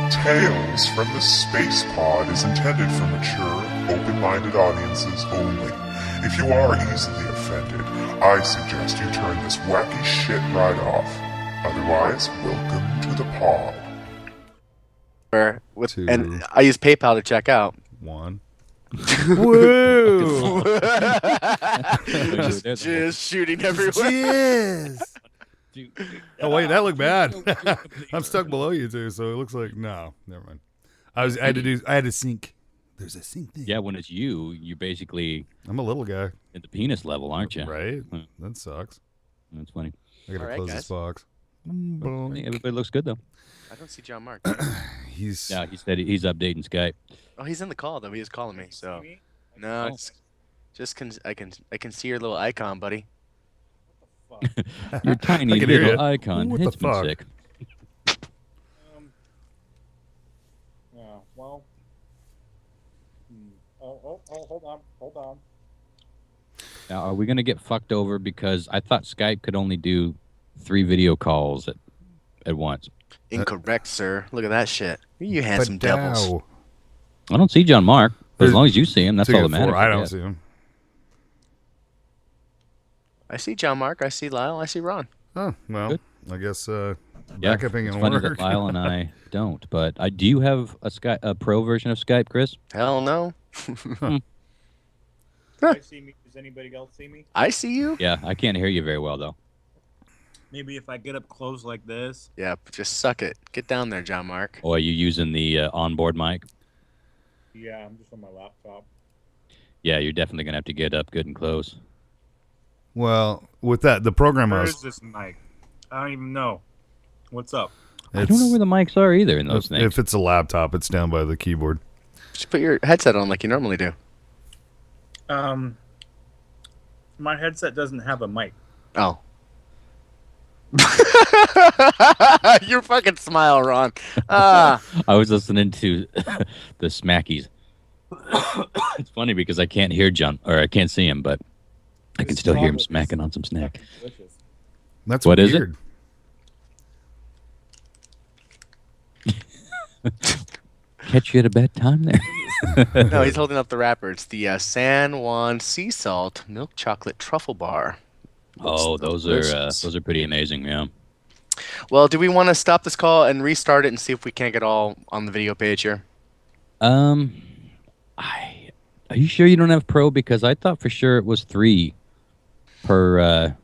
Tales from the spacepod is intended for mature, open-minded audiences only. If you are easily offended, I suggest you turn this wacky shit right off. Otherwise, welcome to the pod. And I use PayPal to check out. 1. Woo! just shooting everywhere. Jizz. Oh wait, that looked bad. I'm stuck below you too, so it looks like no. Never mind. I had to sink. There's a sink thing. Yeah, when it's you basically. I'm a little guy. At the penis level, aren't you? Right. That sucks. That's funny. I gotta close this box. Everybody looks good though. I don't see John Mark. He said he's updating Skype. Oh, he's in the call though. He is calling me. So no, it's just I can see your little icon, buddy. Your tiny little icon. What It's the fuck? been sick. Yeah. Well. Oh, hold on. Now, are we gonna get fucked over because I thought Skype could only do 3 video calls at once? Incorrect, sir. Look at that shit. You handsome devils. I don't see John Mark. But as long as you see him, that's all that matters. I don't see him. I see John Mark. I see Lyle. I see Ron. Oh well, Good. I guess Yeah, backupping it's and funny work. that Lyle and I don't. But do you have a pro version of Skype, Chris? Hell no. I see me. Does anybody else see me? I see you. Yeah, I can't hear you very well though. Maybe if I get up close like this. Yeah, just suck it. Get down there, John Mark. Or are you using the onboard mic? Yeah, I'm just on my laptop. Yeah, you're definitely gonna have to get up good and close. Well, with that, the program Where I is was. this mic? I don't even know. What's up? I don't know where the mics are either in those things. If it's a laptop, it's down by the keyboard. Just put your headset on like you normally do. My headset doesn't have a mic. Oh. Your fucking smile, Ron. I was listening to the Smackies. It's funny because I can't hear John, or I can't see him, but I can still hear him smacking on some snack. That's What is weird. Catch you at a bad time there. No, he's holding up the wrapper. It's the San Juan Sea Salt Milk Chocolate Truffle Bar. Oh, those are pretty amazing, yeah. Well, do we want to stop this call and restart it and see if we can't get all on the video page here? Are you sure you don't have Pro? Because I thought for sure it was 3 per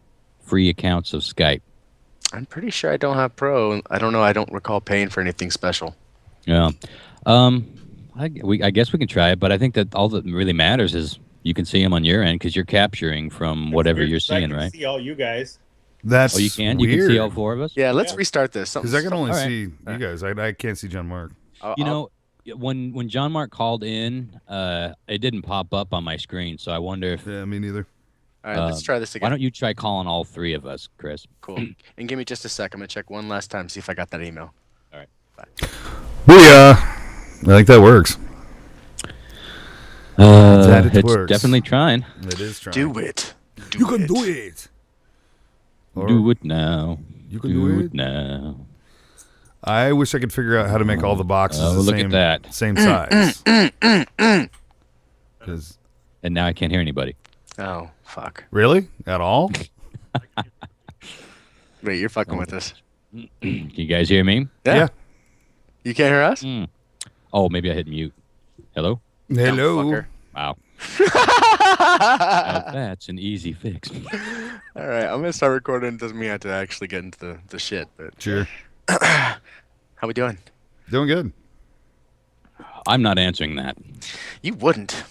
free accounts of Skype. I'm pretty sure I don't have Pro. I don't know. I don't recall paying for anything special. Yeah. I guess we can try it, but I think that all that really matters is you can see them on your end because you're capturing from whatever you're seeing, right? I can see all you guys. That's you can? weird. You can see all 4 of us? Yeah, let's restart this. Because I can only All right. see you guys. I can't see John Mark. When John Mark called in, it didn't pop up on my screen, so I wonder if... Yeah, me neither. All right, let's try this again. Why don't you try calling all 3 of us, Chris? Cool. And give me just a sec. I'm going to check one last time, see if I got that email. All right. Bye. Booyah! I think that works. It's works. definitely trying. It is trying. Do it. You can do it. Do it now. You can do it now. I wish I could figure out how to make all the boxes the look same, at that. same size. And now I can't hear anybody. Oh, fuck. Really? At all? Wait, you're fucking with us. You guys hear me? Yeah. You can't hear us? Oh, maybe I hit mute. Hello? Hello. Fucker. Wow. Now that's an easy fix. All right, I'm going to start recording. It doesn't mean I have to actually get into the shit, but... Sure. How we doing? Doing good. I'm not answering that. You wouldn't.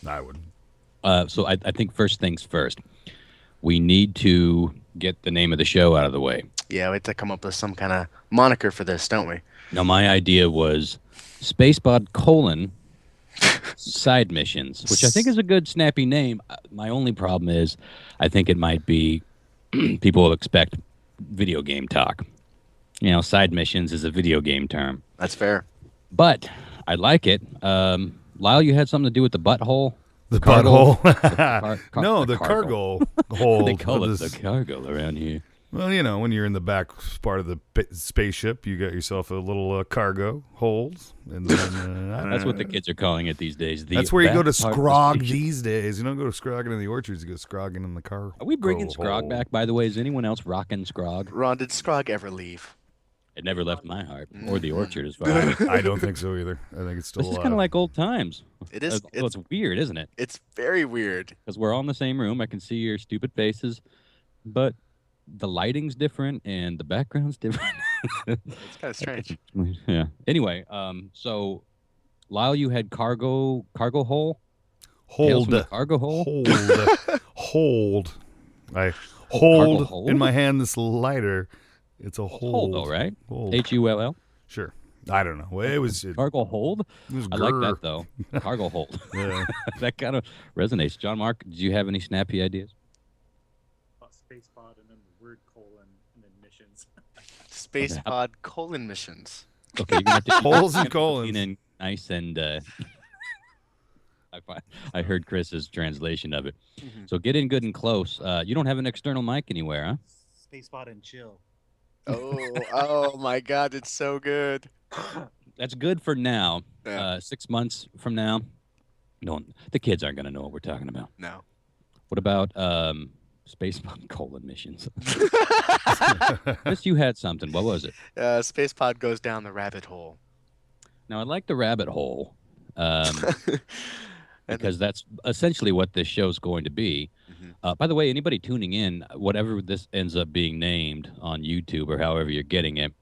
I wouldn't. So I think first things first. We need to get the name of the show out of the way. Yeah, we have to come up with some kind of moniker for this, don't we? Now, my idea was Spacepod : Side Missions, which I think is a good, snappy name. My only problem is I think it might be people will expect video game talk. You know, side missions is a video game term. That's fair. But I like it. Lyle, you had something to do with the butthole? The butthole. The No, the cargo hole. They call it the cargo around here. Well, when you're in the back part of the spaceship, you got yourself a little cargo hold, and then That's what the kids are calling it these days. That's where you go to back part of the scrog spaceship. these days. You don't go to scrogging in the orchards. You go scrogging in the car. Are we bringing Scrog back, by the way? Is anyone else rocking Scrog? Ron, did Scrog ever leave? It never left my heart or the orchard as far as I don't think so either. I think it's still This is alive. kind of like old times. It is. It's weird, isn't it? It's very weird. Because we're all in the same room. I can see your stupid faces, but the lighting's different and the background's different. It's kind of strange. Yeah. Anyway, so Lyle, you had cargo hole. Tales from the cargo hole. Hold. I cargo hold in my hand this lighter. It's a hold. Hold, though, right? Hold. Hull. Sure. I don't know. It was Cargo hold. It was I like that though. Cargo hold. Yeah. That kind of resonates. John Mark, did you have any snappy ideas? Spacepod and then the word colon and then missions. Spacepod : missions. Okay, you're gonna have to Holes and keep colons. in nice and. I heard Chris's translation of it. So get in good and close. You don't have an external mic anywhere, huh? Spacepod and chill. Oh my God! It's so good. That's good for now. Yeah. 6 months from now, the kids aren't gonna know what we're talking about. No. What about Spacepod : missions? Yes, you had something. What was it? Spacepod goes down the rabbit hole. Now I like the rabbit hole. Because that's essentially what this show's going to be. By the way, anybody tuning in, whatever this ends up being named on YouTube or however you're getting it,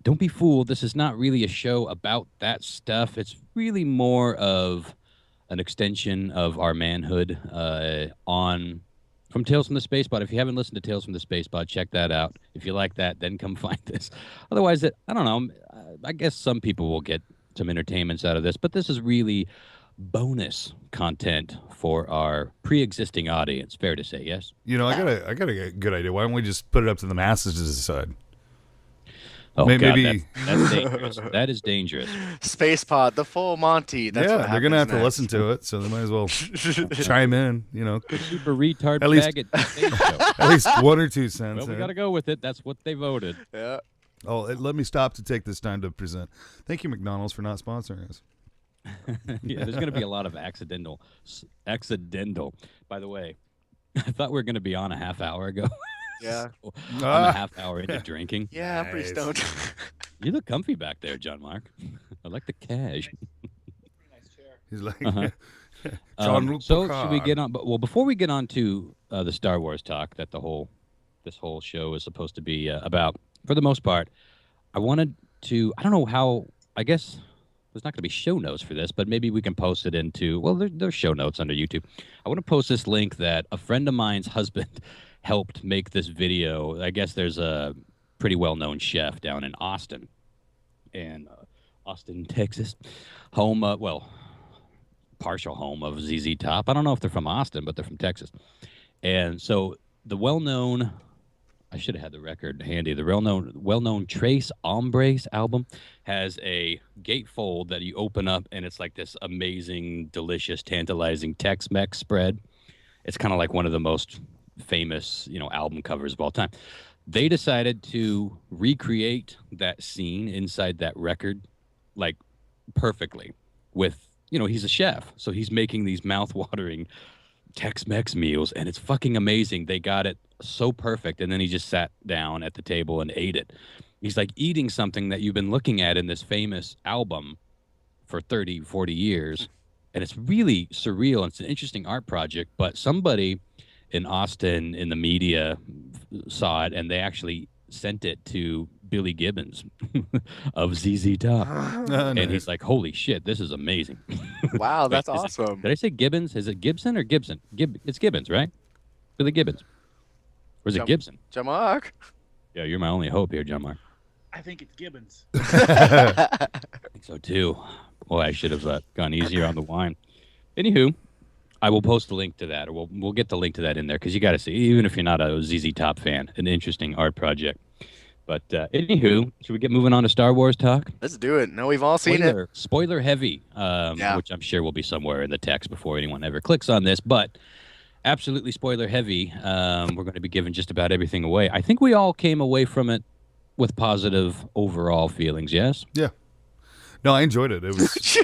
don't be fooled. This is not really a show about that stuff. It's really more of an extension of our manhood from Tales from the Spacepod. If you haven't listened to Tales from the Spacepod, check that out. If you like that, then come find this. Otherwise, I don't know. I guess some people will get some entertainments out of this, but this is really bonus content for our pre-existing audience. Fair to say, yes? I got a good idea. Why don't we just put it up to the masses to decide? Oh, Maybe that's dangerous. That is dangerous. Spacepod, the full Monty. That's what they're gonna have happens to listen to it, so they might as well chime in. Super retard At least- faggot stage show. At least 1 or 2 cents. Well, we got to go with it. That's what they voted. Yeah. Oh, let me stop to take this time to present. Thank you, McDonald's, for not sponsoring us. Yeah, there's going to be a lot of accidental. By the way, I thought we were going to be on a half hour ago. Yeah. I'm a half hour into drinking. Yeah, I'm pretty Nice. stoned. You look comfy back there, John Mark. I like the cash. Nice chair. He's like, Uh-huh. Jean-Luc So Picard. should we get on? Well, before we get on to the Star Wars talk that this whole show is supposed to be about, for the most part, I wanted to. I don't know how. I guess there's not going to be show notes for this, but maybe we can post it into. Well, there's show notes under YouTube. I want to post this link that a friend of mine's husband helped make this video. I guess there's a pretty well-known chef down in Austin, Texas, home. Partial home of ZZ Top. I don't know if they're from Austin, but they're from Texas. And so the well-known, I should have had the record handy, the well-known Trace Hombres album has a gatefold that you open up, and it's like this amazing, delicious, tantalizing Tex-Mex spread. It's kind of like one of the most famous, album covers of all time. They decided to recreate that scene inside that record, like, perfectly with, he's a chef, so he's making these mouth-watering Tex-Mex meals, and it's fucking amazing. They got it so perfect, and then he just sat down at the table and ate it. He's like eating something that you've been looking at in this famous album for 30, 40 years, and it's really surreal. It's an interesting art project, but somebody in Austin in the media saw it, and they actually sent it to Billy Gibbons of ZZ Top. And he's like, holy shit, this is amazing. Wow, that's Wait, awesome. Did I say Gibbons? Is it Gibson or Gibson? It's Gibbons, right? Billy Gibbons. Or is it Gibson? Jamark. Yeah, you're my only hope here, John Mark. I think it's Gibbons. I think so too. Boy, I should have gone easier on the wine. Anywho, I will post the link to that, or we'll get the link to that in there, because you got to see, even if you're not a ZZ Top fan, an interesting art project. But anywho, should we get moving on to Star Wars talk? Let's do it. No, we've all seen it. Spoiler heavy, Yeah. which I'm sure will be somewhere in the text before anyone ever clicks on this. But absolutely spoiler heavy. We're going to be giving just about everything away. I think we all came away from it with positive overall feelings. Yes. Yeah. No, I enjoyed it. It was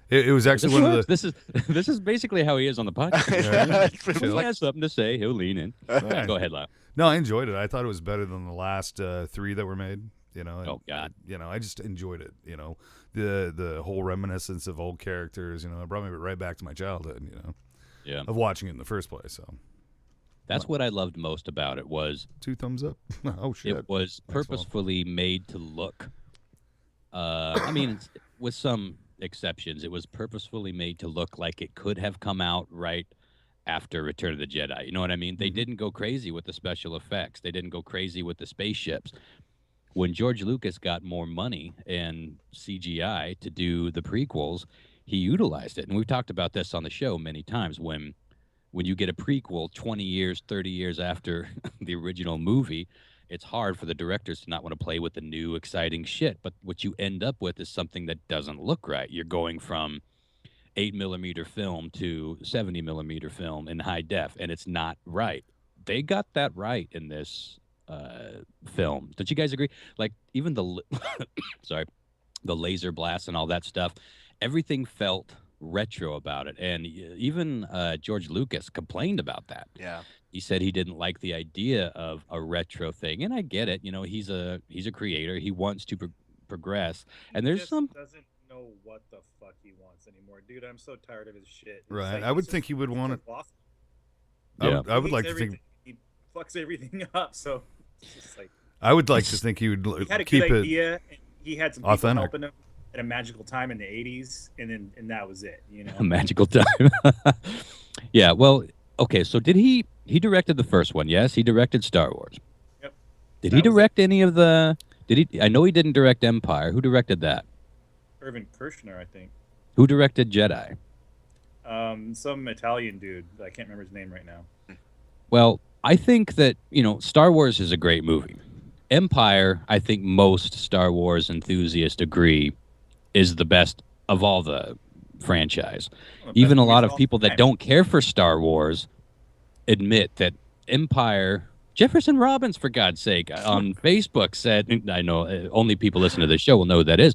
it was actually one of the. This is basically how he is on the podcast. Yeah, If he has something to say, he'll lean in. Yeah. Go ahead, Lau. No, I enjoyed it. I thought it was better than the last 3 that were made. You know. And, Oh God. You know, I just enjoyed it. You know, the whole reminiscence of old characters. You know, it brought me right back to my childhood. You know, Yeah. of watching it in the first place. So That's what I loved most about it was 2 thumbs up. Oh shit! it was purposefully made to look. I mean, with some exceptions, it was purposefully made to look like it could have come out right after Return of the Jedi. You know what I mean? They didn't go crazy with the special effects. They didn't go crazy with the spaceships. When George Lucas got more money and CGI to do the prequels, he utilized it. And we've talked about this on the show many times. When you get a prequel 20 years, 30 years after the original movie, it's hard for the directors to not want to play with the new exciting shit. But what you end up with is something that doesn't look right. You're going from 8mm film to 70mm film in high def, and it's not right. They got that right in this film. Don't you guys agree? Like even the the laser blasts and all that stuff, everything felt retro about it. And even George Lucas complained about that. Yeah. He said he didn't like the idea of a retro thing, and I get it. You know, he's a creator. He wants to progress, and there's just some. doesn't know what the fuck he wants anymore, dude. I'm so tired of his shit. It's Right. like, I would he's think just- he would he's want just it. lost. I would He like hates to think. everything. He fucks everything up. So it's just like I would like to think he would he had a keep good it. idea. And he had some people authentic. helping him at a magical time in the '80s, and that was it. You know. A magical time. Yeah, well, okay, so did he directed the first one, yes? He directed Star Wars. Yep. Did That he was it. direct any of the I know he didn't direct Empire. Who directed that? Irvin Kershner, I think. Who directed Jedi? Some Italian dude. I can't remember his name right now. Well, I think that, Star Wars is a great movie. Empire, I think most Star Wars enthusiasts agree, is the best of all the franchise. One of the Even best a lot movies of all people that time. don't care for Star Wars admit that Empire. Jefferson Robbins, for God's sake, on Facebook said, I know only people listening to this show will know who that is.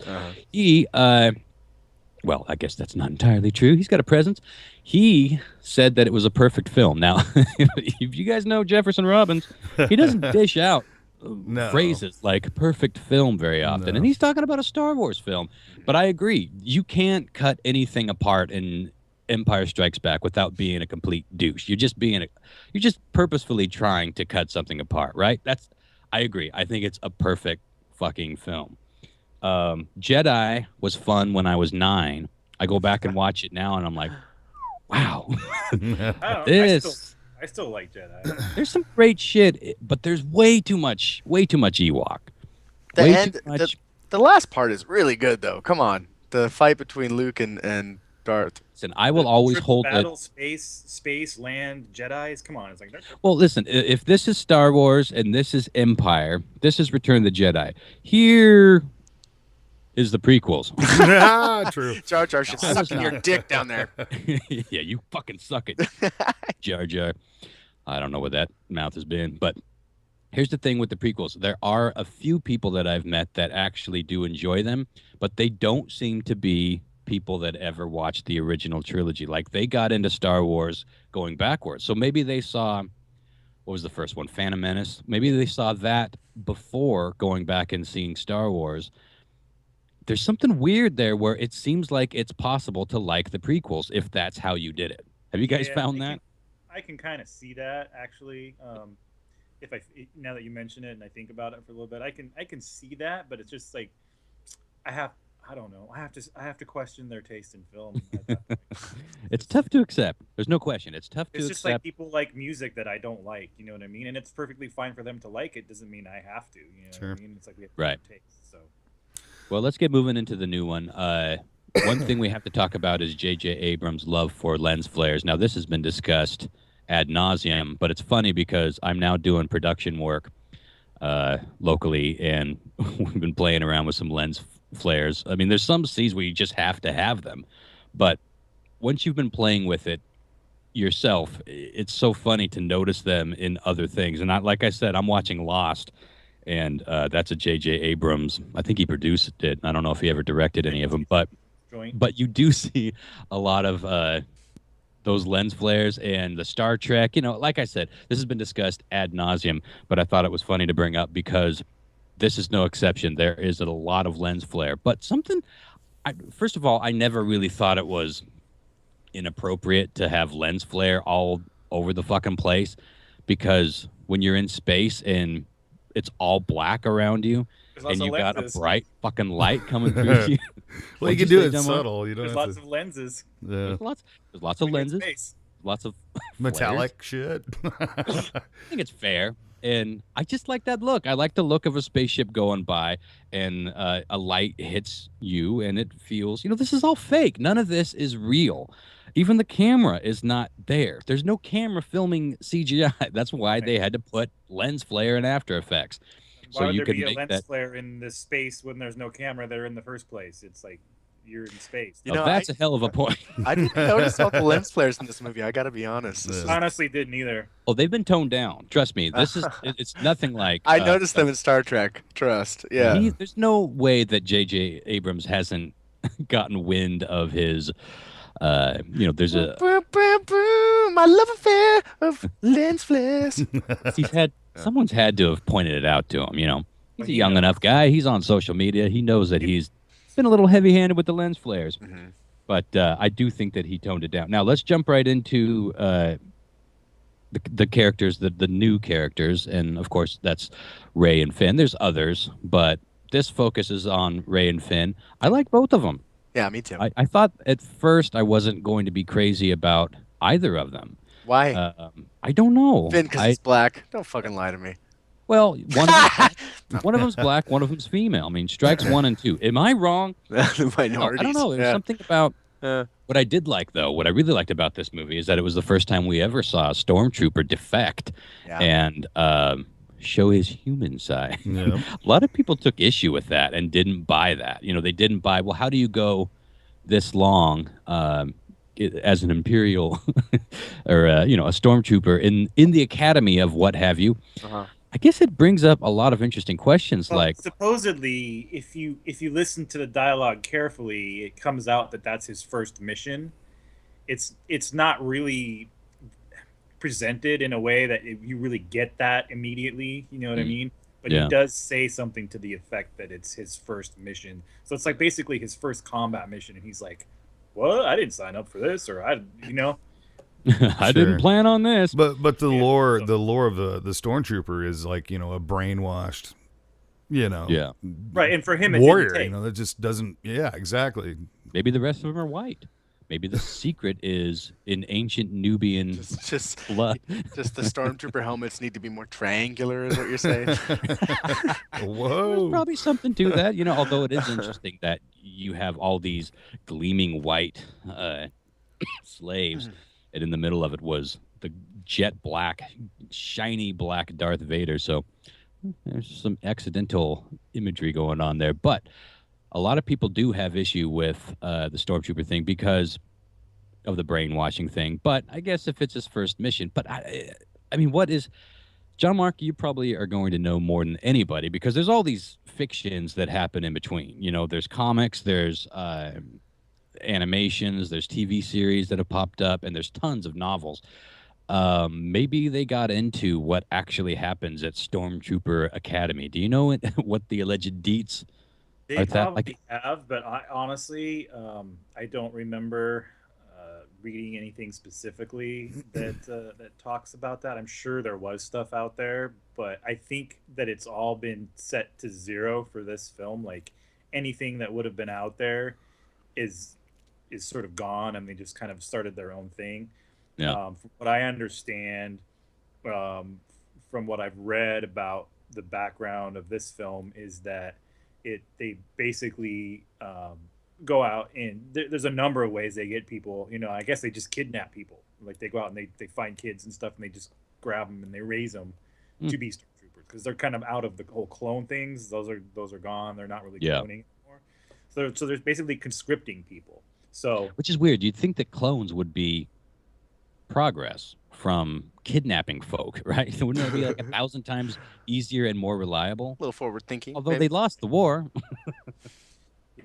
He, well, I guess that's not entirely true. He's got a presence. He said that it was a perfect film. Now, if you guys know Jefferson Robbins, he doesn't dish out No. phrases like perfect film very often. No. And he's talking about a Star Wars film. But I agree. You can't cut anything apart in Empire Strikes Back without being a complete douche. You're just purposefully trying to cut something apart, right? I agree. I think it's a perfect fucking film. Jedi was fun when I was 9. I go back and watch it now and I'm like, wow. I don't know, This I still like Jedi. there's some great shit, but there's way too much Ewok. The Way end, too much. the last part is really good though. Come on, the fight between Luke and Darth. Listen, I will always Triple hold it. battle, space, land, Jedi's. Come on, it's like Well, listen, if this is Star Wars and this is Empire, this is Return of the Jedi. Here is the prequels. True. Jar Jar should suck in your dick down there. Yeah, you fucking suck it, Jar Jar. I don't know what that mouth has been, but here's the thing with the prequels. There are a few people that I've met that actually do enjoy them, but they don't seem to be people that ever watched the original trilogy. Like, they got into Star Wars going backwards. So maybe they saw, what was the first one? Phantom Menace. Maybe they saw that before going back and seeing Star Wars. There's something weird there where it seems like it's possible to like the prequels if that's how you did it. Have you guys Yeah, found that? I can kind of see that actually. Now that you mention it and I think about it for a little bit, I can see that, but it's just like I don't know. I have to question their taste in film. At that point. It's tough to accept. There's no question. It's tough to It's just like accept. people like music that I don't like. You know what I mean? And it's perfectly fine for them to like it. Doesn't mean I have to. You know Sure. what I mean? It's like we have Right. different tastes. So Well, let's get moving into the new one. One thing we have to talk about is J.J. Abrams' love for lens flares. Now, this has been discussed ad nauseum, but it's funny because I'm now doing production work locally, and we've been playing around with some lens flares. I mean, there's some scenes where you just have to have them, but once you've been playing with it, yourself, it's so funny to notice them in other things. And like I said, I'm watching Lost, and that's a J.J. Abrams. I think he produced it. I don't know if he ever directed any of them, but Joint. you do see a lot of those lens flares and the Star Trek. You know, like I said, this has been discussed ad nauseum, but I thought it was funny to bring up because this is no exception. There is a lot of lens flare, but something. First of all, I never really thought it was inappropriate to have lens flare all over the fucking place, because when you're in space and it's all black around you There's lots and of you got a lenses. bright fucking light coming through you. Well, you What'd can you do say, it Dumbo? subtle. You don't There's have lots to. of lenses. Yeah. There's lots of when you're in lenses, space. lots of Metallic shit. I think it's fair. And I just like that look. I like the look of a spaceship going by and a light hits you and it feels, this is all fake. None of this is real. Even the camera is not there. There's no camera filming CGI. That's why they had to put lens flare and After Effects. Why So would you there can be a make lens that. flare in this space when there's no camera there in the first place? It's like you're in space. You Oh, know, that's a hell of a point. I didn't notice all the lens flares in this movie. I gotta be honest. This Yeah. is- Honestly, didn't either. Oh, they've been toned down. Trust me. This is it's nothing like I noticed them in Star Trek. Trust. Yeah. There's no way that J.J. Abrams hasn't gotten wind of his there's a Boom, boom, boom, my love affair of lens flares. someone's had to have pointed it out to him, He's Well, a he young knows. enough guy. He's on social media. He knows that he's been a little heavy-handed with the lens flares. Mhm. But I do think that he toned it down. Now let's jump right into the characters, the new characters, and of course that's Ray and Finn. There's others, but this focuses on Ray and Finn. I like both of them. Yeah, me too. I thought at first I wasn't going to be crazy about either of them. Why? I don't know. Finn, because he's black. Don't fucking lie to me. Well, one of them's black, one of them's female. I mean, strikes 1 and 2. Am I wrong? The minorities. I don't know. There's Yeah. something about Yeah. what I did like, though. What I really liked about this movie is that it was the first time we ever saw a stormtrooper defect Yeah. and show his human side. Yeah. A lot of people took issue with that and didn't buy that. They didn't buy, well, how do you go this long as an Imperial or, a stormtrooper in the academy of what have you? Uh-huh. I guess it brings up a lot of interesting questions Well, like, supposedly, if you listen to the dialogue carefully, it comes out that that's his first mission. It's not really presented in a way that you really get that immediately. You know what I mean? But Yeah. he does say something to the effect that it's his first mission. So it's like basically his first combat mission, and he's like, "What? I didn't sign up for this," or I I Sure. didn't plan on this. But the Yeah, lore so- the lore of the stormtrooper is like a brainwashed, Yeah. right. And for him, it warrior. didn't take. That just doesn't. Yeah, exactly. Maybe the rest of them are white. Maybe the secret is in ancient Nubian Just blood. the stormtrooper helmets need to be more triangular, is what you're saying. There's Whoa. probably something to that, although it is interesting that you have all these gleaming white slaves, and in the middle of it was the jet black, shiny black Darth Vader. So there's some accidental imagery going on there. But a lot of people do have issue with the Stormtrooper thing because of the brainwashing thing. But I guess if it's his first mission, but I mean, what is John Mark? You probably are going to know more than anybody because there's all these fictions that happen in between. There's comics, there's animations, there's TV series that have popped up, and there's tons of novels. Maybe they got into what actually happens at Stormtrooper Academy. Do you know what the alleged deets? They Like that, probably have, but I honestly, I don't remember reading anything specifically that talks about that. I'm sure there was stuff out there, but I think that it's all been set to zero for this film. Like anything that would have been out there is sort of gone, and they just kind of started their own thing. Yeah. From what I understand, from what I've read about the background of this film, is that they basically go out and there's a number of ways they get people. I guess they just kidnap people. Like they go out and they find kids and stuff, and they just grab them and they raise them to be stormtroopers because they're kind of out of the whole clone things. Those are gone. They're not really cloning anymore. So there's basically conscripting people. So Which is weird. You'd think that clones would be progress from kidnapping folk, right? Wouldn't it be like 1,000 times easier and more reliable? A little forward thinking. Although they lost the war.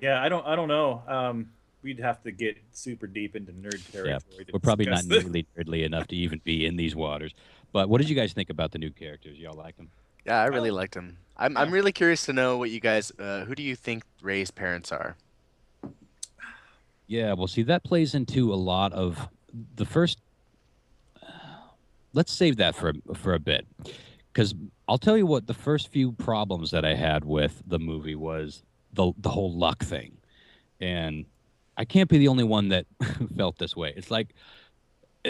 Yeah, I don't know. We'd have to get super deep into nerd Yeah, territory. To we're probably not discuss this. nearly nerdly enough to even be in these waters. But what did you guys think about the new characters? Y'all like them? Yeah, I really liked him. I'm really curious to know what you guys. Who do you think Ray's parents are? Yeah, well, see, that plays into a lot of the first. Let's save that for a bit, because I'll tell you what the first few problems that I had with the movie was the whole luck thing, and I can't be the only one that felt this way. It's like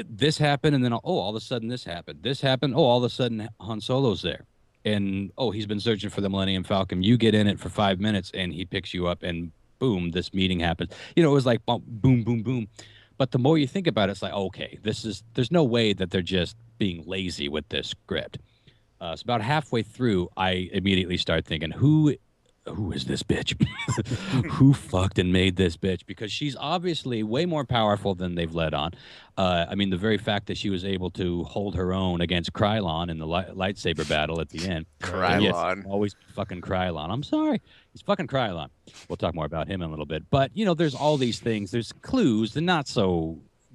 this happened, and then all of a sudden this happened. This happened. Oh, all of a sudden Han Solo's there, and he's been searching for the Millennium Falcon. You get in it for 5 minutes, and he picks you up, and boom, this meeting happens. It was like boom, boom, boom. But the more you think about it, it's like, okay, there's no way that they're just being lazy with this script. So about halfway through, I immediately start thinking, who is this bitch? Who fucked and made this bitch? Because she's obviously way more powerful than they've let on. I mean, the very fact that she was able to hold her own against Krylon in the lightsaber battle at the end. And yes, Krylon. always fucking Krylon. I'm sorry. He's fucking Krylon. We'll talk more about him in a little bit. But, there's all these things. There's clues. They're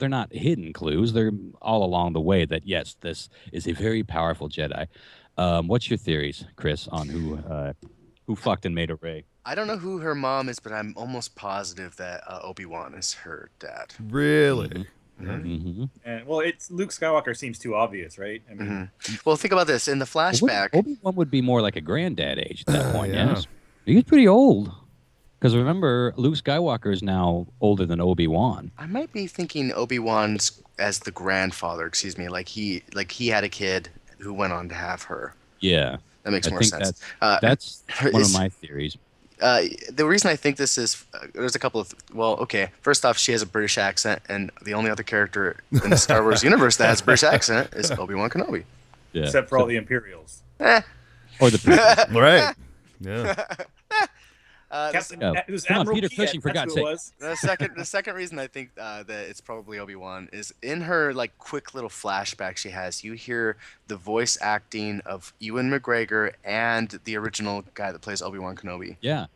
not hidden clues. They're all along the way that, yes, this is a very powerful Jedi. What's your theories, Chris, on who fucked and made a Rey? I don't know who her mom is, but I'm almost positive that Obi-Wan is her dad. Really? Mm-hmm. And it's Luke Skywalker seems too obvious, right? I mean, Well, think about this. In the flashback, Obi-Wan would be more like a granddad age at that point, Yeah. yes? He's pretty old. Because remember, Luke Skywalker is now older than Obi-Wan. I might be thinking Obi-Wan's as the grandfather, excuse me, like he had a kid who went on to have her. Yeah. That makes I more think sense. that's one is- of my theories. The reason I think this is, there's a couple of, first off, she has a British accent, and the only other character in the Star Wars universe that has a British accent is Obi-Wan Kenobi. Yeah. except for all the Imperials. Or the prequel. Right. Yeah. Captain, Oh, it was come on, Admiral Peter Piet, Cushing, for that's God's who it sake. was. The second reason I think that it's probably Obi-Wan is in her like quick little flashback she has. You hear the voice acting of Ewan McGregor and the original guy that plays Obi-Wan Kenobi. Yeah.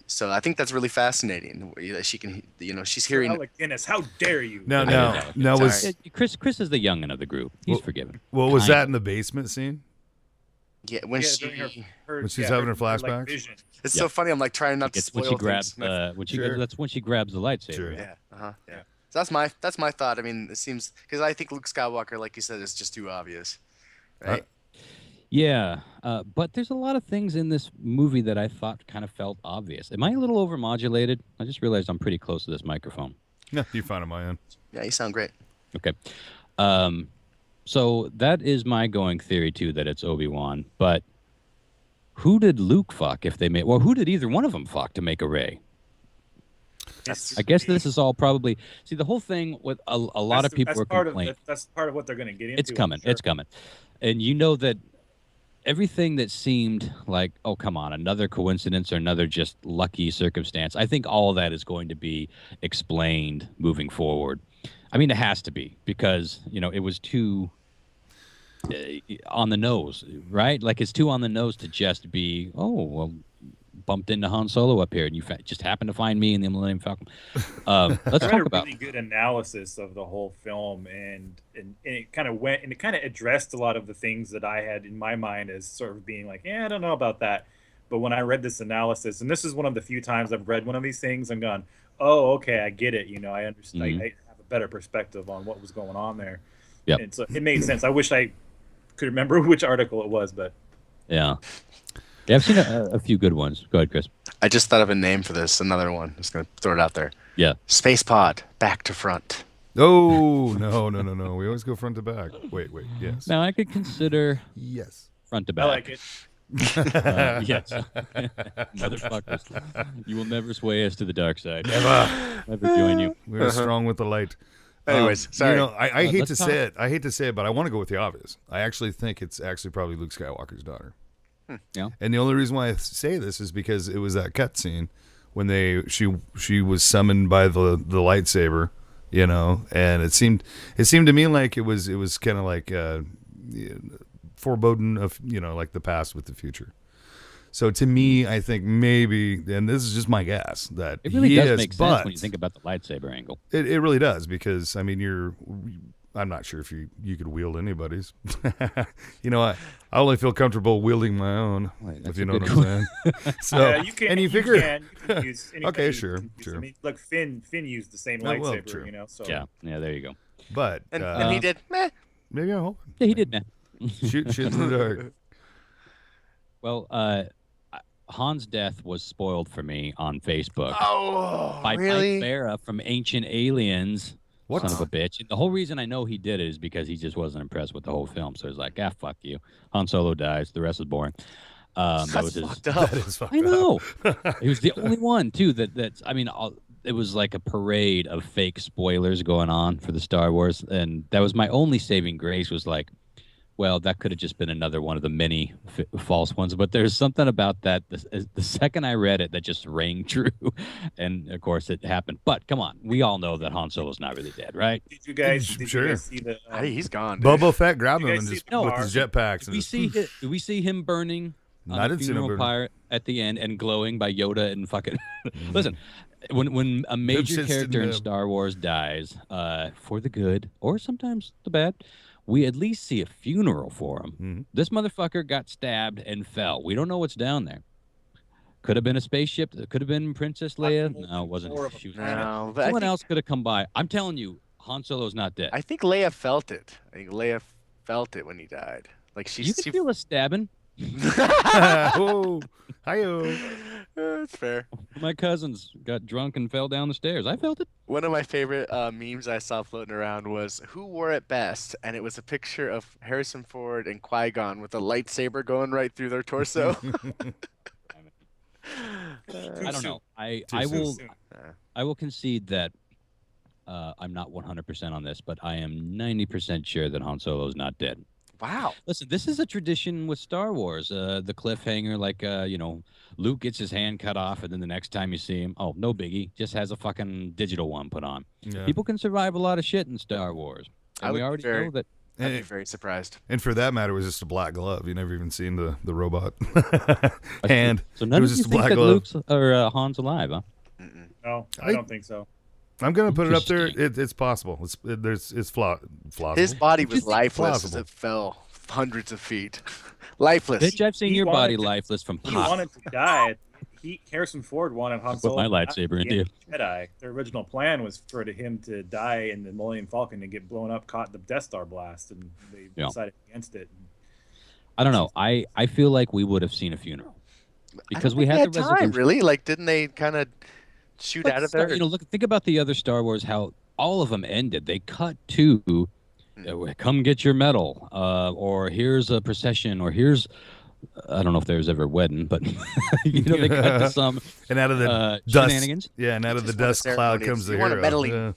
So I think that's really fascinating. That she can, she's hearing. Alec Guinness, how dare you? No, Sorry. was Chris is the youngin of the group. He's Well, forgiven. well, was Kind that in the basement scene? Yeah, when Yeah, she. during When she's having her flashbacks? vision. It's Yeah. so funny. I'm like trying not to It's spoil when she grabs things. Sure. that's when she grabs the lightsaber. Sure. Yeah. Yeah. So that's my thought. I mean, it seems because I think Luke Skywalker, like you said, is just too obvious, right? Yeah, but there's a lot of things in this movie that I thought kind of felt obvious. Am I a little overmodulated? I just realized I'm pretty close to this microphone. Yeah, you're fine on my end. Yeah, you sound great. Okay. So that is my going theory, too, that it's Obi-Wan. But who did Luke fuck if they made... Well, who did either one of them fuck to make a Rey? I guess this is all probably... See, the whole thing with a lot of people were complaining. That's part of what they're going to get into. It's coming. I'm sure. It's coming. And you know that everything that seemed like, oh, come on, another coincidence or another just lucky circumstance, I think all of that is going to be explained moving forward. I mean, it has to be because, it was too on the nose, right? Like it's too on the nose to just be, bumped into Han Solo up here and you just happened to find me in the Millennium Falcon. Let's I read talk a about... really good analysis of the whole film, and it kind of went and it kind of addressed a lot of the things that I had in my mind as sort of being like, I don't know about that. But when I read this analysis, and this is one of the few times I've read one of these things, I'm going, oh, okay, I get it. I understand. Mhm. I have a better perspective on what was going on there. Yep. And so it made sense. I wish I could remember which article it was, but Yeah, I've seen a few good ones. Go ahead, Chris. I just thought of a name for this. Another one. Just gonna throw it out there. Yeah. Spacepod, back to front. Oh, no. We always go front to back. Wait. Yes. Now I could consider Yes. front to back. I like it. Yes. Motherfuckers. You will never sway us to the dark side. Never join you. We are strong with the light. Anyways, sorry. I hate let's to talk. say it. I hate to say it, but I want to go with the obvious. I actually think it's actually probably Luke Skywalker's daughter. Yeah. And the only reason why I say this is because it was that cut scene when she was summoned by the lightsaber, you know. And it seemed to me like it was kind of like foreboding of, you know, like the past with the future. So to me, I think maybe, and this is just my guess, that It really he does is, make sense but when you think about the lightsaber angle. it really does, because I mean, I'm not sure if you could wield anybody's. You know, I only feel comfortable wielding my own, Wait, if you know what I'm saying. So, Yeah, you can. and you You figure, can use anything Okay, you sure, can use. sure. I mean, look, Finn used the same Oh, well, lightsaber, true. you know. So Yeah, there you go. but And he did. Meh. maybe I'm hoping. Yeah, he did, man. Shoot in the dark. Well, Han's death was spoiled for me on Facebook Oh, by really? Mike Barra from Ancient Aliens. What? Son of a bitch. And the whole reason I know he did it is because he just wasn't impressed with the whole film. So he's like, fuck you. Han Solo dies. The rest is boring. That was That's his. fucked up. That is fucked I know. up. He was the only one too. That's. I mean, it was like a parade of fake spoilers going on for the Star Wars, and that was my only saving grace. Was like, well, that could have just been another one of the many false ones. But there's something about that. The second I read it, that just rang true, and of course it happened. But come on, we all know that Han Solo's not really dead, right? did you guys Sure. see the? Hey, he's gone. Dude. Boba Fett grabbed You him guys and see just the with car? his jetpacks. Did And we just, see did we see him burning I on the didn't see him funeral burning. pyre at the end and glowing by Yoda and fucking listen, when a major shits character didn't in have- Star Wars dies for the good or sometimes the bad, we at least see a funeral for him. Mhm. This motherfucker got stabbed and fell. We don't know what's down there. Could have been a spaceship. Could have been Princess Leia. No, it wasn't. More of a She was No, but I someone think, else could have come by. I'm telling you, Han Solo's not dead. I think Leia felt it. I think Leia felt it when he died. Like you she could feel a stabbing. Oh, hi-yo. That's fair. My cousins got drunk and fell down the stairs. I felt it. One of my favorite memes I saw floating around was "Who wore it best?" and it was a picture of Harrison Ford and Qui-Gon with a lightsaber going right through their torso. I don't know. I Too will soon. I will concede that I'm not 100% on this, but I am 90% sure that Han Solo is not dead. Wow. Listen, this is a tradition with Star Wars. The cliffhanger, like Luke gets his hand cut off, and then the next time you see him, oh, no biggie, just has a fucking digital one put on. Yeah. People can survive a lot of shit in Star Wars, I and we would be already very- know that. I'd be And, very surprised. and for that matter, it was just a black glove. You never even seen the robot. And So none it of was you just a think black that glove. Luke's or Han's alive, huh? Mm-mm. No, I- I don't think so. I'm gonna put it up there. Interesting. It's possible. It's plausible. His body was Just lifeless plausible. as it fell hundreds of feet. Lifeless. Bitch, I've seen He your body wanted to- lifeless from He pop. wanted to die. Harrison Ford wanted Han Put Solo. my to die lightsaber at the into end of Jedi. The original plan was for him to die in the Millennium Falcon and get blown up, caught in the Death Star blast, and they Yeah. decided against it. I don't know. I feel like we would have seen a funeral because we I don't had think the they time, resolution. really. Like, didn't they kind of shoot But out of Star- there? look, think about the other Star Wars. How all of them ended. They cut to, "Come get your medal," or "Here's a procession," or "Here's." I don't know if there was ever a wedding, but they cut to some And out of the dust, shenanigans. yeah, and out of the Just want a dust cloud ceremony. comes the You want a hero. medaling. Yeah.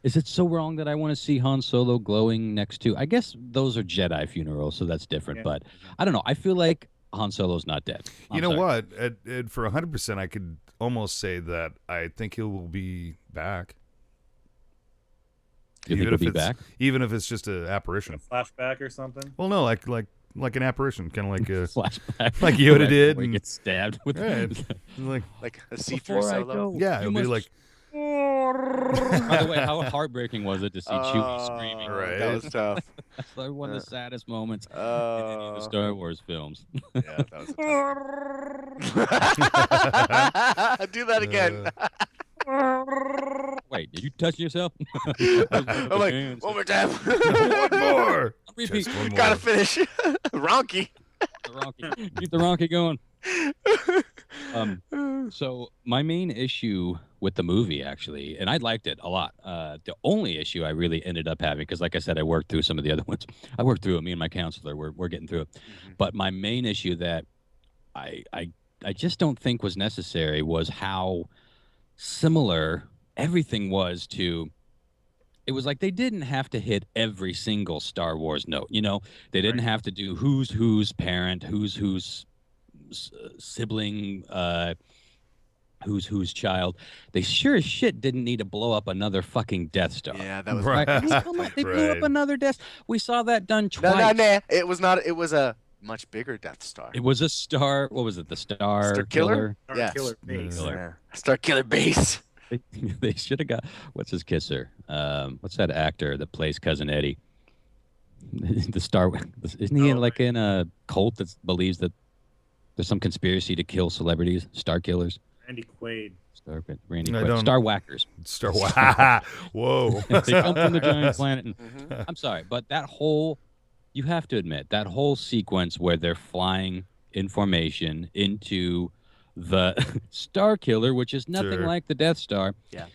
Is it so wrong that I want to see Han Solo glowing next to? I guess those are Jedi funerals, so that's different. Yeah. But I don't know. I feel like Han Solo's not dead. You know what? For 100%, I could almost say that I think he will be back. You think Even he'll if be it's- back? Even if it's just an A apparition. flashback or something. Well, no, like an apparition, kind of like a Flashback, Like Yoda Right, did where he and- gets stabbed with. Right. like Like a see-through Before I solo. go, yeah, you it'll be must- like By the way, how heartbreaking was it to see Chewie screaming? Right. That was tough. That's like one of the saddest moments in any of the Oh, Star Wars films. yeah, that was a tough. Do that again. Wait, did you touch yourself? I'm like, one more time. one more. Repeat. Just one more. Gotta finish. Ronky. The Ronky. Keep the Ronky going. So my main issue with the movie, actually, and I liked it a lot. The only issue I really ended up having, because like I said, I worked through some of the other ones. I worked through it. Me and my counselor, we're getting through it. But my main issue that I just don't think was necessary was how similar everything was to. It was like they didn't have to hit every single Star Wars note. They didn't have to do who's parent, who's sibling, whose child. They sure as shit didn't need to blow up another fucking Death Star. Yeah, that was Right. I mean, come on, they blew up Right. another Death. We saw that done No, twice. no. It was not. It was a much bigger Death Star. It was a star. What was it? The Star Star Killer? Our Yes. killer base. Yeah. Yeah. Star Killer base. They should have got what's his kisser? What's that actor that plays Cousin Eddie? The Star. Isn't he like in a cult that believes that there's some conspiracy to kill celebrities, star killers? Randy Quaid. Randy I Quaid. don't- Star whackers. Star Whoa. They come from the giant planet. And, Mhm. I'm sorry, but that whole, you have to admit, that whole sequence where they're flying information into the Star Killer, which is nothing Sure. like the Death Star. Yeah.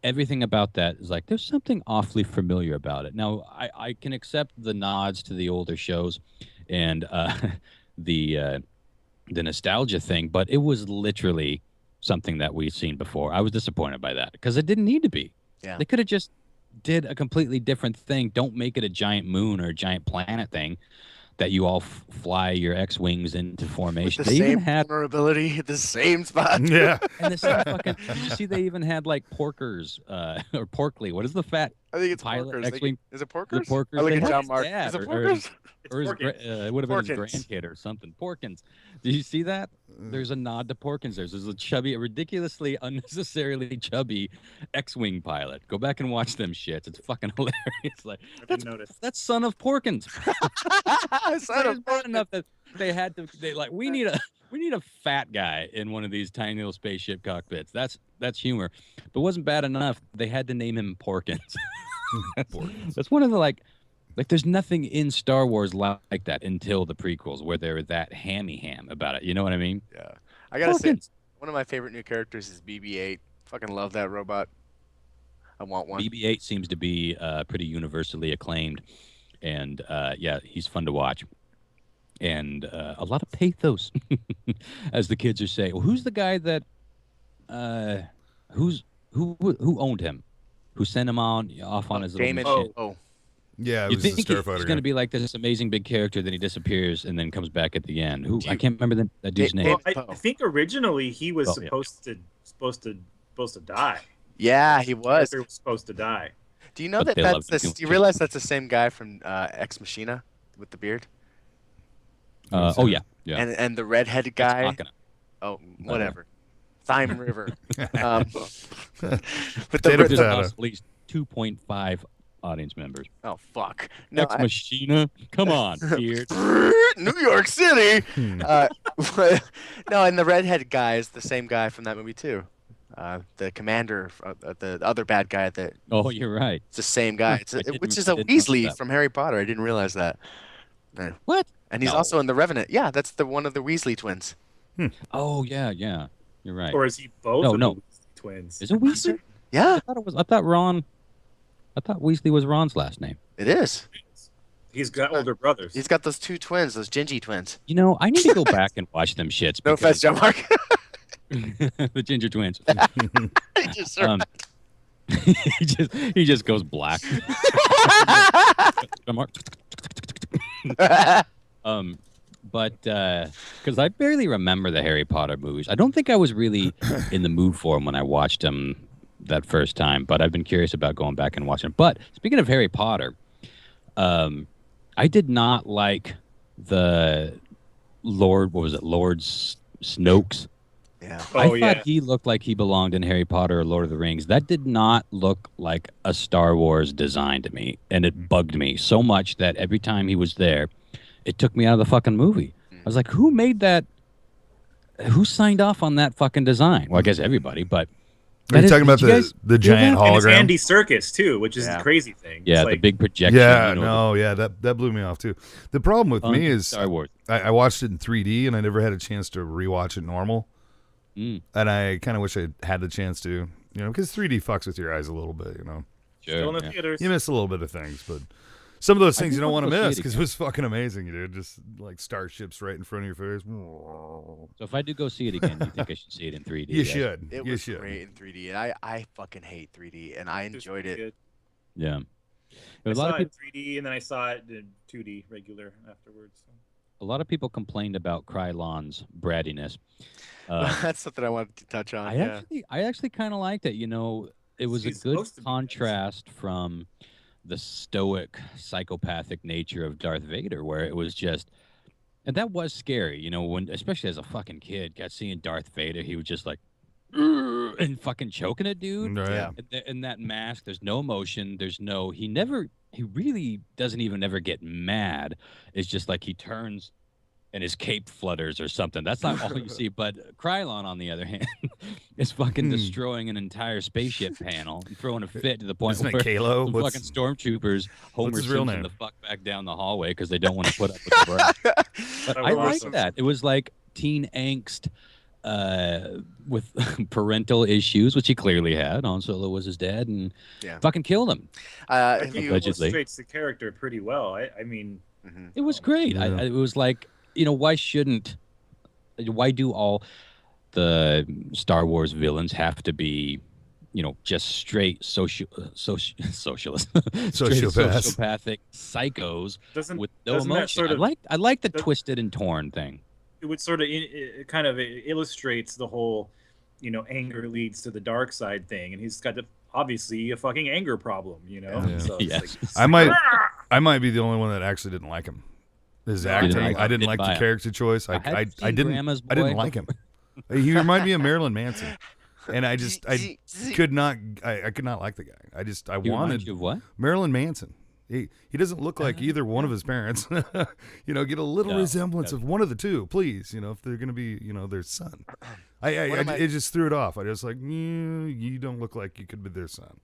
Everything about that is like, there's something awfully familiar about it. Now, I can accept the nods to the older shows and the nostalgia thing, but it was literally something that we've seen before. I was disappointed by that because it didn't need to be. Yeah. They could have just did a completely different thing. Don't make it a giant moon or a giant planet thing that you all fly your X-wings into With formation. the They same even had, vulnerability at the same spot. Yeah. and the same fucking. Did you see they even had like Porkers or Porkley? What is the fat I think it's pilot Porkers. X-wing? Is it Porkers? The Porkers. I look They at had John his Mark. dad Is it or- Porkers? It's Or his Porkins. it would have been his Porkins. grandkid or something. Porkins. Did you see that? There's a nod to Porkins. There's a chubby, a ridiculously, unnecessarily chubby X-wing pilot. Go back and watch them shits. It's fucking hilarious. Like I didn't notice. that's son of Porkins. Son of It's bad enough that they had to. They like we need a fat guy in one of these tiny little spaceship cockpits. That's humor. But it wasn't bad enough. They had to name him Porkins. That's one of the like there's nothing in Star Wars like that until the prequels where they're that ham about it. You know what I mean? Yeah. I gotta say, Porkins. one of my favorite new characters is BB-8. Fucking love that robot. I want one. BB-8 seems to be pretty universally acclaimed, and yeah, he's fun to watch, and a lot of pathos, as the kids are saying. Well, who's the guy that who owned him, who sent him off on his little Damon. mission? Oh. Yeah, it You was the think Starfighter. he's going to be like this amazing big character, then he disappears and then comes back at the end? Who I can't remember that dude's name. Well, I think originally he was Oh, yeah. supposed to die. Yeah, he was. He was supposed to die. Do you know But that they that's loved the, him too do you much. realize that's the same guy from Ex Machina with the beard? Oh yeah, yeah. And the redheaded That's guy? Machina. Oh, whatever. Thyme River. But Potato, the, Just potato. lost at least 2.5 audience members. oh fuck. No, Ex Machina, come on, beard. New York City. Hmm. No, and the redheaded guy is the same guy from that movie too. The commander, the other bad guy. Oh, you're right. It's the same guy. I didn't- Which is I a didn't know Weasley that. from Harry Potter. I didn't realize that. What? And he's No. also in the Revenant. Yeah, that's the one of the Weasley twins. Oh yeah, yeah. You're right. Or is he both No, of no. the twins? Is it Weasley? Yeah, I thought Weasley was Ron's last name. it is. He's got older brothers. He's got those two twins, those Gingy twins. You know, I need to go back and watch them shits. No offense, John Mark. The Ginger Twins. I just- He just goes black. But because I barely remember the Harry Potter movies, I don't think I was really in the mood for them when I watched them that first time. But I've been curious about going back and watching them. But speaking of Harry Potter, I did not like the Lord. What was it, Lord Snokes? yeah. I Oh thought yeah. he looked like he belonged in Harry Potter or Lord of the Rings. That did not look like a Star Wars design to me, and it bugged me so much that every time he was there, it took me out of the fucking movie. I was like, who made that? Who signed off on that fucking design? Well, I guess everybody, but Are you talking about did you guys the hear giant that? And it's hologram? Andy Circus too, which is Yeah. the crazy thing. Yeah, It's the like, big projection. Yeah, you know, no, yeah, that blew me off too. The problem with on me is Star Wars. I watched it in 3D and I never had a chance to rewatch it normal. Mm, And I kind of wish I had the chance to, because 3D fucks with your eyes a little bit, still in sure. the Yeah. theaters. You miss a little bit of things, but some of those I things do you don't want want to to go see miss it because it again. was fucking amazing, dude. Just like starships right in front of your face. So if I do go see it again, you think I should see it in 3D? You right? should. It You was should. great in 3D, and I fucking hate 3D, and I It was enjoyed pretty it. good. Yeah. I There was a lot saw of it people. in 3D and then I saw it in 2D regular afterwards. So. a lot of people complained about Krylon's brattiness. That's something I wanted to touch on. I actually kind of liked it. You know, it was He's a good supposed to be nice. contrast from the stoic, psychopathic nature of Darth Vader, where it was just, and that was scary. You know, when especially as a fucking kid, got seeing Darth Vader, he was just like, "Urgh," and fucking choking a dude. Right. Yeah. And that mask, there's no emotion. There's no. He really doesn't even ever get mad. It's just like he turns and his cape flutters or something. That's not all you see. But Krylon, on the other hand, is fucking destroying an entire spaceship panel and throwing a fit to the point Isn't it where Kalo? some fucking stormtroopers Homer his real Simpson name? the fuck back down the hallway because they don't want to put up with the burn. But I like awesome. that. It was like teen angst with parental issues, which he clearly had. Han Solo was his dad and Yeah. fucking killed him. I If think it you, Allegedly. illustrates the character pretty well. I mean, Mhm. It was great. Yeah. It was like, you know, why do all the Star Wars villains have to be, you know, just straight socialist, straight Sociopaths. sociopathic psychos doesn't with no doesn't that emotion? sort of I like the does- twisted and torn thing. it would sort of it kind of illustrates the whole, you know, anger leads to the dark side thing, and he's got obviously a fucking anger problem, you know. Yeah. So it's Yes. like, I might be the only one that actually didn't like him. His No, I didn't acting, like I him. didn't Didn't like buy the him. character choice. I hadn't seen didn't Grandma's I didn't Boy. like him. He reminded me of Marilyn Manson, and I could not like the guy. I He reminds wanted you of what? Marilyn Manson. He doesn't look like either one of his parents. You know, get a little No, resemblance no. of one of the two, please. You know, if they're going to be, you know, their son. One of my- It just threw it off. I just like, you don't look like you could be their son.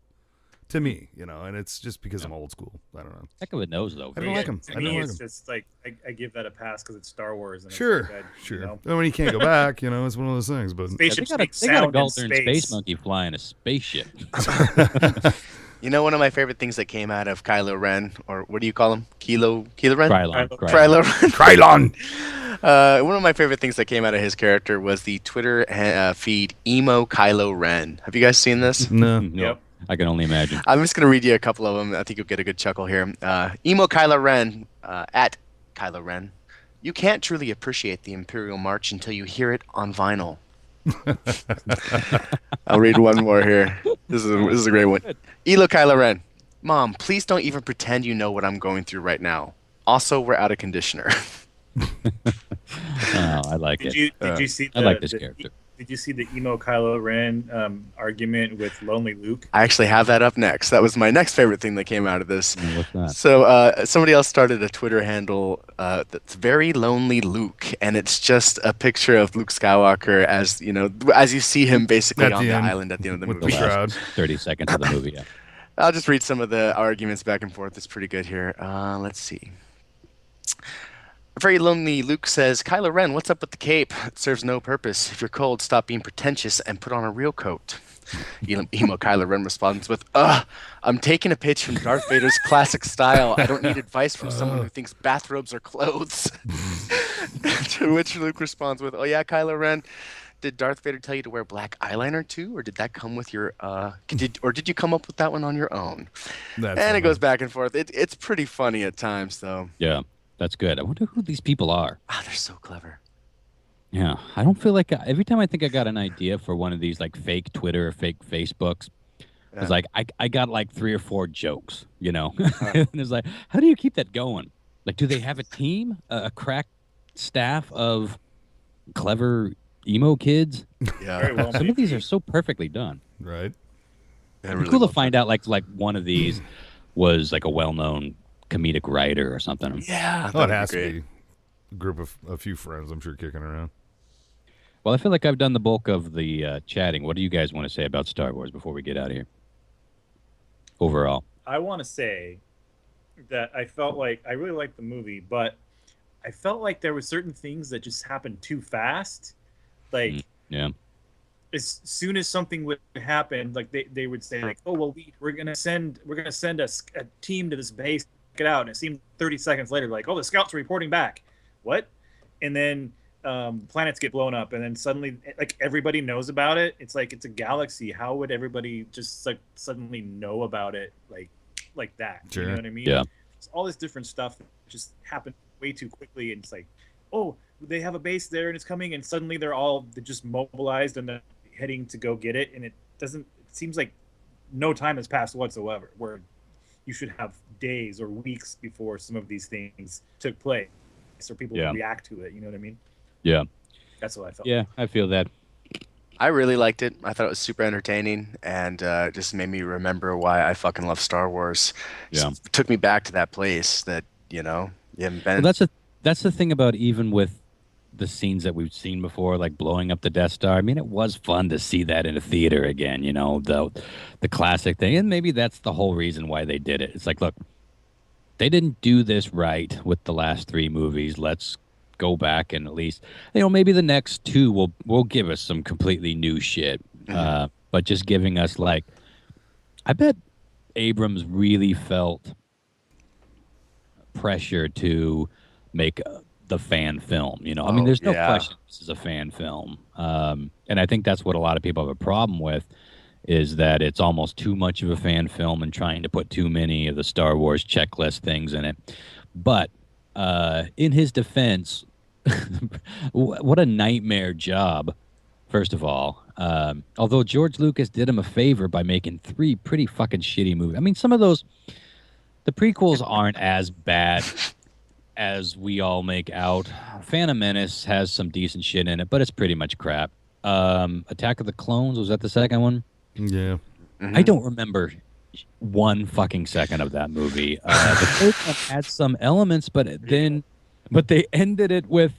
To me, you know, and it's just because I'm old school. I don't know. Heck of a nose though. I don't like him. To I me, don't like it's him. just like I give that a pass because it's Star Wars. And Sure, it's like sure. You know, And when he can't go back, you know, it's one of those things. But Yeah, spaceships they make got a sound in Galtern space. space monkey flying a spaceship. You know, one of my favorite things that came out of Kylo Ren, or what do you call him? Kylo Ren? Krylon. Kylo Ren. Krylon. One of my favorite things that came out of his character was the Twitter feed Emo Kylo Ren. Have you guys seen this? No. No, Yep. I can only imagine. I'm just going to read you a couple of them. I think you'll get a good chuckle here. Emo Kylo Ren, at Kylo Ren. You can't truly appreciate the Imperial March until you hear it on vinyl. I'll read one more here. This is a great one. Elo Kylo Ren. Mom, please don't even pretend you know what I'm going through right now. Also, we're out of conditioner. Oh, I like it. Did you see? I like this character. Did you see the emo Kylo Ren argument with Lonely Luke? I actually have that up next. That was my next favorite thing that came out of this. What's that? So somebody else started a Twitter handle that's very lonely Luke, and it's just a picture of Luke Skywalker as as you see him basically At on the the end, island at the end of the with the movie. crowd. 30 seconds of the movie. Yeah. I'll just read some of the arguments back and forth. It's pretty good here. Let's see. Very lonely Luke says, Kylo Ren, what's up with the cape? It serves no purpose. If you're cold, stop being pretentious and put on a real coat. Emo Kylo Ren responds with, I'm taking a page from Darth Vader's classic style. I don't need advice from someone who thinks bathrobes are clothes. To which Luke responds with, oh yeah, Kylo Ren, did Darth Vader tell you to wear black eyeliner too? Or did that come with your, did you come up with that one on your own? That's And funny. it goes back and forth. It's pretty funny at times, though. Yeah, that's good. I wonder who these people are. Ah, they're so clever. Yeah, I don't feel like every time I think I got an idea for one of these like fake Twitter or fake Facebooks, it's like I got like 3 or 4 jokes, you know. And it's like, how do you keep that going? Like, do they have a team, a crack staff of clever emo kids? Yeah. Very well. Some of these are so perfectly done. Right. Yeah, It'd be really cool well to find out like one of these was like a well-known comedic writer or something. done. Yeah. Oh, it that'd has great. to be a group of a few friends, I'm sure, kicking around. Well, I feel like I've done the bulk of the chatting. What do you guys want to say about Star Wars before we get out of here? Overall. I want to say that I felt like I really liked the movie, but I felt like there were certain things that just happened too fast. Like Yeah. as soon as something would happen, like they would say like, oh well, we're gonna send a team to this base, check it out, and it seemed 30 seconds later like, oh, the scouts are reporting back. What? And then planets get blown up, and then suddenly like everybody knows about it. It's like it's a galaxy. How would everybody just like suddenly know about it like that? Sure. You know what I mean? Yeah. It's all this different stuff that just happened way too quickly, and it's like oh, they have a base there and it's coming, and suddenly they're just mobilized and they're heading to go get it, and it seems like no time has passed whatsoever, where you should have days or weeks before some of these things took place, or people would react to it. You know what I mean? Yeah. That's what I felt. Yeah, I feel that. I really liked it. I thought it was super entertaining, and just made me remember why I fucking love Star Wars. Yeah. Just took me back to that place that, you haven't been. Well, that's the thing about even with the scenes that we've seen before, like blowing up the Death Star. I mean, it was fun to see that in a theater again, the classic thing. And maybe that's the whole reason why they did it. It's like, look, they didn't do this right with the last 3 movies. Let's go back and at least, maybe the next 2 will give us some completely new shit. But just giving us, like, I bet Abrams really felt pressure to make the fan film. I mean, there's no question this is a fan film. And I think that's what a lot of people have a problem with, is that it's almost too much of a fan film and trying to put too many of the Star Wars checklist things in it. But in his defense, what a nightmare job, first of all. Although George Lucas did him a favor by making 3 pretty fucking shitty movies. I mean, some of those, the prequels aren't as bad as we all make out. Phantom Menace has some decent shit in it, but it's pretty much crap. Attack of the Clones, was that the second one? Yeah. I don't remember 1 fucking second of that movie. The first one had some elements, but they ended it with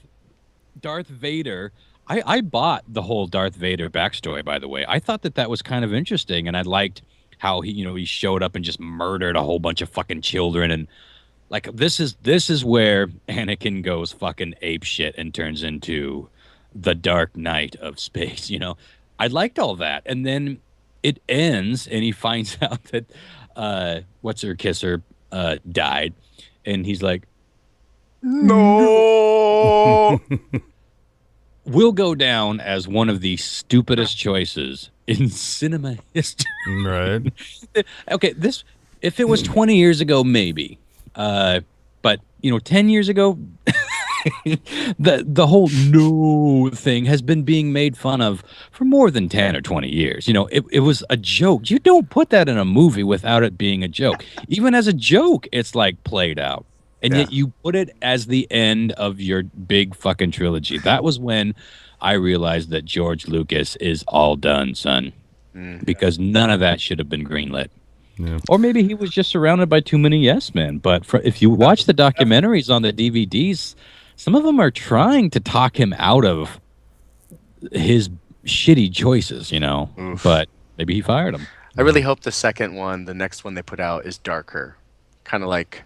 Darth Vader. I bought the whole Darth Vader backstory, by the way. I thought that was kind of interesting, and I liked how he showed up and just murdered a whole bunch of fucking children, and like this is where Anakin goes fucking ape shit and turns into the Dark Knight of space. I liked all that, and then it ends, and he finds out that what's her kisser died, and he's like, no. Will go down as one of the stupidest choices in cinema history. Right. Okay, if it was 20 years ago, maybe. But 10 years ago, the whole no thing has been being made fun of for more than 10 or 20 years. It was a joke. You don't put that in a movie without it being a joke. Even as a joke, it's like played out. And yet you put it as the end of your big fucking trilogy. That was when I realized that George Lucas is all done, son. Because none of that should have been greenlit. Yeah. Or maybe he was just surrounded by too many yes men. But if you watch the documentaries on the DVDs, some of them are trying to talk him out of his shitty choices, But maybe he fired him. I really hope the second one, the next one they put out, is darker. Kind of like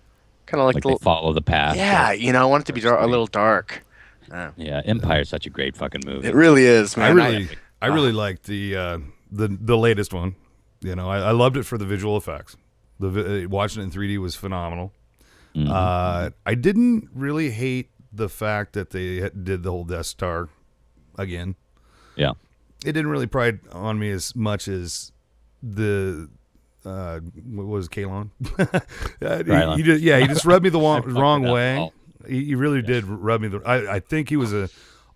they follow the path. Yeah, I want it to be a little dark. Yeah, Empire's such a great fucking movie. It really is, man. I really liked the latest one. I loved it for the visual effects. Watching it in 3D was phenomenal. I didn't really hate the fact that they did the whole Death Star again. Yeah, it didn't really pride on me as much as the what was Kalon? He just rubbed me the wrong way. He really did rub me. I think he was a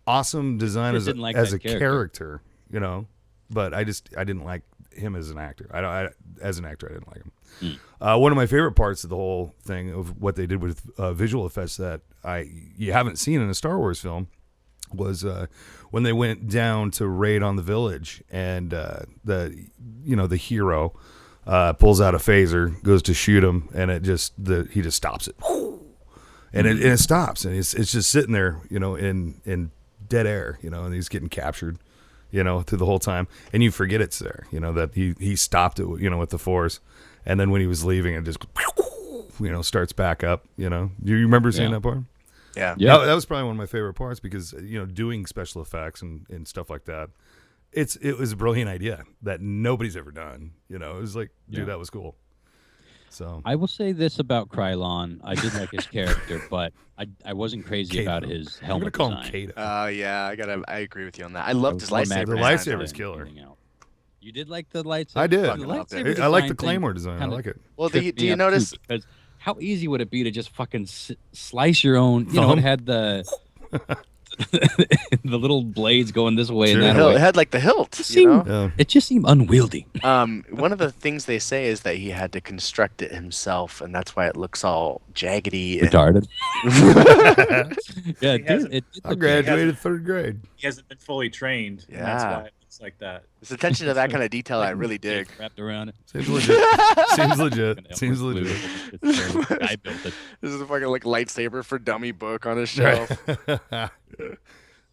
awesome design as a character, but I didn't like him as an actor. As an actor, I didn't like him. One of my favorite parts of the whole thing of what they did with visual effects that you haven't seen in a Star Wars film was when they went down to raid on the village, and the hero pulls out a phaser, goes to shoot him, and he just stops it, and it stops, and it's just sitting there, in dead air, and he's getting captured, through the whole time, and you forget it's there, that he stopped it, with the Force, and then when he was leaving, it just, starts back up. Do you remember seeing that part? Yeah. That was probably one of my favorite parts because doing special effects and stuff like that. It was a brilliant idea that nobody's ever done. It was like, dude, that was cool. So I will say this about Krylon. I did like his character, but I wasn't crazy about his helmet I'm gonna design. call him Kato. I agree with you on that. I loved his lightsaber. The lightsaber's killer. You did like the lightsaber? I did. I like the thing Claymore design. I like it. Well, do you notice? Because how easy would it be to just fucking slice your own? It had the The little blades going this way Sure. and that It way. had like the hilt, It, you know? Yeah. it just seemed unwieldy. One of the things they say is that he had to construct it himself, and that's why it looks all jaggedy. Retarded. Yeah, He hasn't- it I looked graduated third grade. He hasn't been fully trained, and that's Yeah. why it looks like that. This attention to that kind of detail I really dig. wrapped around it. Seems legit. Seems legit. Seems legit. I built it. This is a fucking like lightsaber for dummy book on his Right. shelf.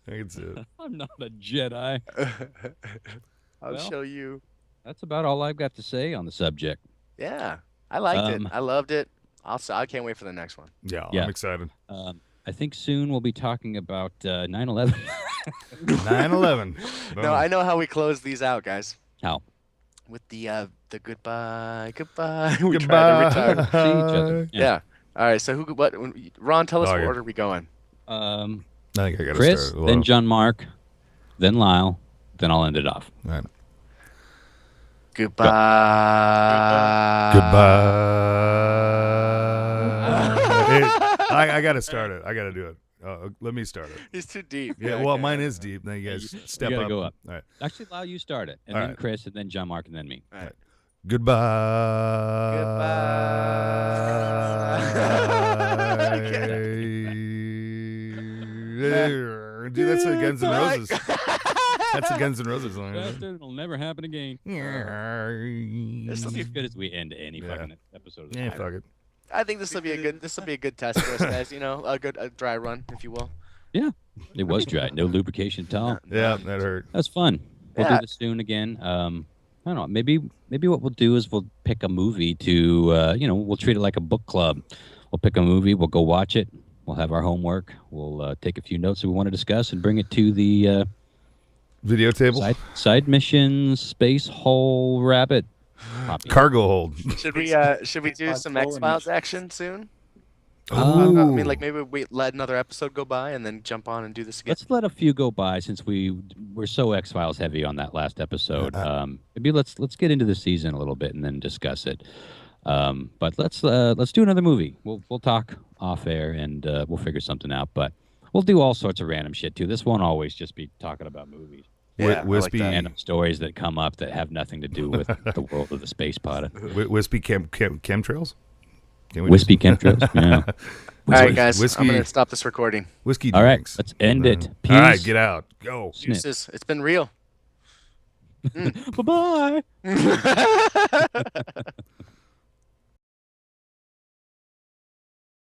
I can see it. I'm not a Jedi. I'll Well. show you. That's about all I've got to say on the subject. Yeah, I liked it. Um, I loved it. I can't wait for the next one. Yeah, Yeah. I'm excited. I think soon we'll be talking about 9/11. 9/11. No, I know how we close these out, guys. How? With the goodbye. We try Goodbye. every time. See each other. Yeah. All right. So what? Ron, tell us what Okay. order we going. I think I got to Chris, start. then John Mark, then Lyle, then I'll end it off. All right. Goodbye. Goodbye. I got to start it. I got to do it. Let me start it. He's too deep. Yeah, well, mine is deep. Now you guys You step gotta up. go up. All right. Actually, Lyle, you start it, and All then right. Chris, and then John Mark, and then me. All right. Goodbye. Dude, that's a Guns N' Roses. That's a Guns N' Roses song. isn't Bastard, it'll never happen again. it? This will be as good as we end any Yeah. fucking episode. Of the Yeah, podcast. fuck it. I think this will be a good test for us, guys. You know, a dry run, if you will. It was dry. No lubrication at all. Yeah, that hurt. That's fun. We'll Yeah. do this soon again. I don't know. Maybe what we'll do is we'll pick a movie to, we'll treat it like a book club. We'll pick a movie. We'll go watch it. We'll have our homework. We'll take a few notes that we want to discuss and bring it to the Video table. side missions, space hole, rabbit. Poppy. Cargo hold. Should we do Pod some full X-Files and- action soon? Ooh. I mean, like maybe we let another episode go by and then jump on and do this again. Let's let a few go by since we're so X-Files heavy on that last episode. Maybe let's get into the season a little bit and then discuss it. But let's do another movie. We'll talk off air and we'll figure something out. But we'll do all sorts of random shit too. This won't always just be talking about movies. Yeah, I like Wispy, that. Random stories that come up that have nothing to do with the world of the space pod. Wispy chemtrails. Can we Wispy just- chemtrails. Yeah. All right, guys. Whiskey. I'm gonna stop this recording. Whiskey All right. drinks. Let's end it. Peace. All right, get out. Go. Snip. Deuces. It's been real. Bye-bye.